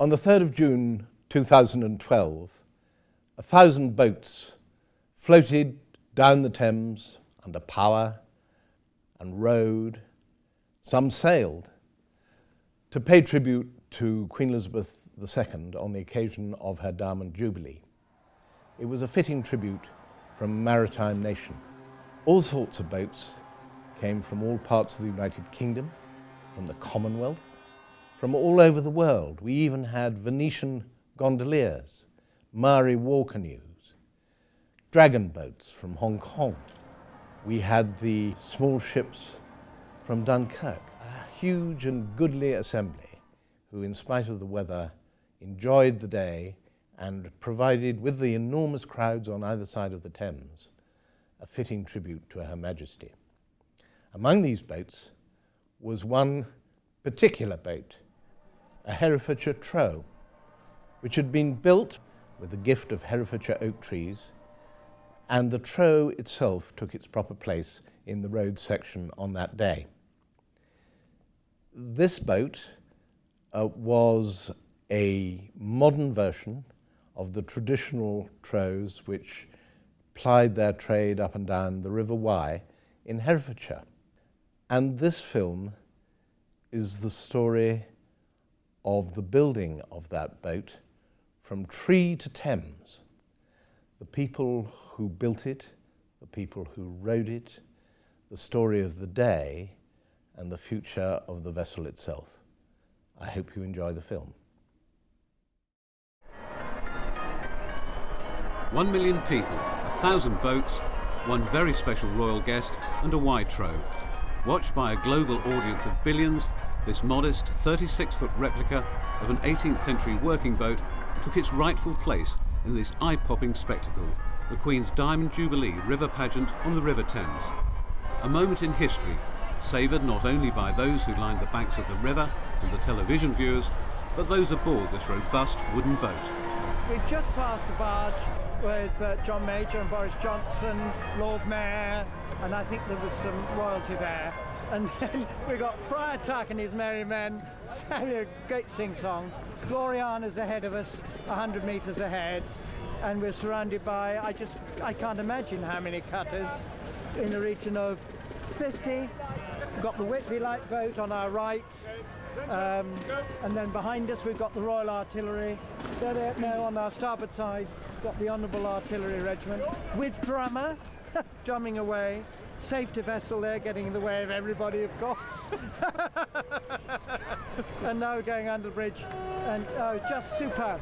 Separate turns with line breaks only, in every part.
On the 3rd of June 2012, 1,000 boats floated down the Thames under power and rowed, some sailed, to pay tribute to Queen Elizabeth II on the occasion of her Diamond Jubilee. It was a fitting tribute from a maritime nation. All sorts of boats came from all parts of the United Kingdom, from the Commonwealth, from all over the world. We even had Venetian gondoliers, Maori war canoes, dragon boats from Hong Kong. We had the small ships from Dunkirk, a huge and goodly assembly who, in spite of the weather, enjoyed the day and provided, with the enormous crowds on either side of the Thames, a fitting tribute to Her Majesty. Among these boats was one particular boat, a Herefordshire trow, which had been built with the gift of Herefordshire oak trees, and the trow itself took its proper place in the road section on that day. This boat was a modern version of the traditional trows which plied their trade up and down the River Wye in Herefordshire. And this film is the story of the building of that boat from Tree to Thames. The people who built it, the people who rowed it, the story of the day, and the future of the vessel itself. I hope you enjoy the film.
1 million people, 1,000 boats, one very special royal guest, and a wide trow. Watched by a global audience of billions, this modest 36-foot replica of an 18th century working boat took its rightful place in this eye-popping spectacle, the Queen's Diamond Jubilee River Pageant on the River Thames. A moment in history, savoured not only by those who lined the banks of the river and the television viewers, but those aboard this robust wooden boat.
We've just passed the barge with John Major and Boris Johnson, Lord Mayor, and I think there was some royalty there. And then we got Friar Tuck and his merry men sang a great sing-song. Gloriana's ahead of us, 100 metres ahead, and we're surrounded by, I can't imagine how many cutters, in the region of 50. We've got the Whitley light boat on our right, and then behind us we've got the Royal Artillery. Now on our starboard side, we've got the Honourable Artillery Regiment with drummer, drumming away. Safety vessel there getting in the way of everybody, of course. And now we're going under the bridge, and just superb.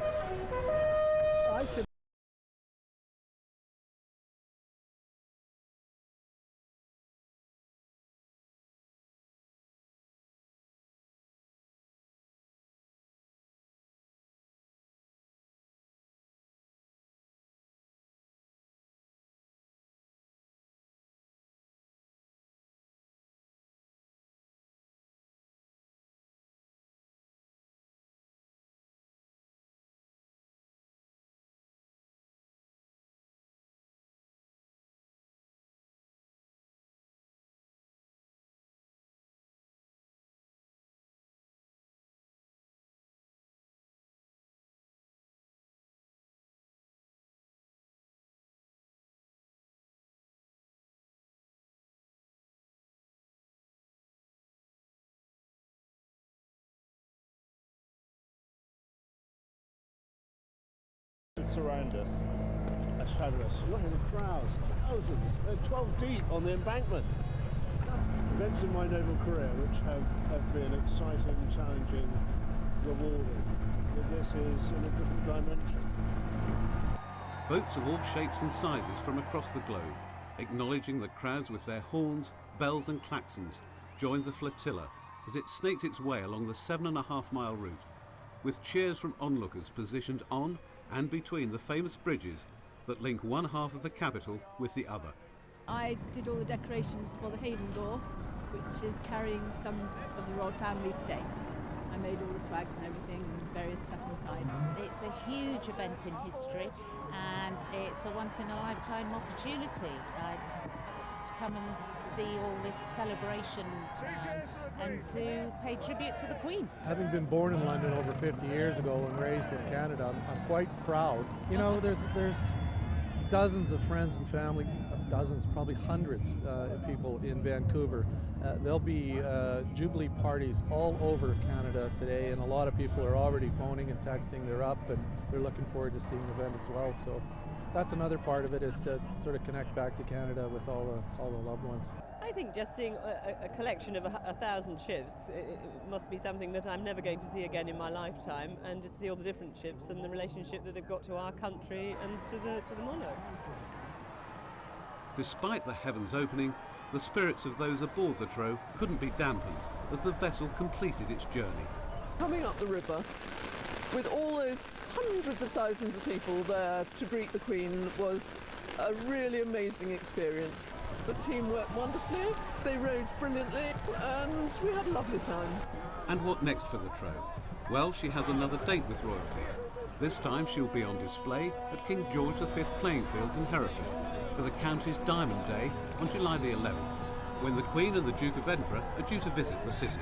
Around us. That's fabulous. Look at the crowds, thousands. They're 12 deep on the embankment. Events in my naval career which have been exciting, challenging, rewarding. But this is in a different dimension.
Boats of all shapes and sizes from across the globe, acknowledging the crowds with their horns, bells and klaxons, joined the flotilla as it snaked its way along the 7.5-mile route, with cheers from onlookers positioned on and between the famous bridges that link one half of the capital with the other.
I did all the decorations for the Haven Door, which is carrying some of the royal family today. I made all the swags and everything and various stuff inside.
It's a huge event in history and it's a once-in-a-lifetime opportunity. to come and see all this celebration and to pay tribute to the Queen.
Having been born in London over 50 years ago and raised in Canada, I'm quite proud. You know, there's dozens of friends and family, dozens, probably hundreds of people in Vancouver. There'll be Jubilee parties all over Canada today, and a lot of people are already phoning and texting. They're up and they're looking forward to seeing the event as well. So that's another part of it, is to sort of connect back to Canada with all the loved ones.
I think just seeing a collection of 1,000 ships, it must be something that I'm never going to see again in my lifetime, and to see all the different ships and the relationship that they've got to our country and to the monarch.
Despite the heavens opening, the spirits of those aboard the Trow couldn't be dampened as the vessel completed its journey.
Coming up the river with all those hundreds of thousands of people there to greet the Queen was a really amazing experience. The team worked wonderfully, they rowed brilliantly, and we had a lovely time.
And what next for the Trow? Well, she has another date with royalty. This time she'll be on display at King George V playing fields in Hereford for the county's Diamond Day on July the 11th, when the Queen and the Duke of Edinburgh are due to visit the city.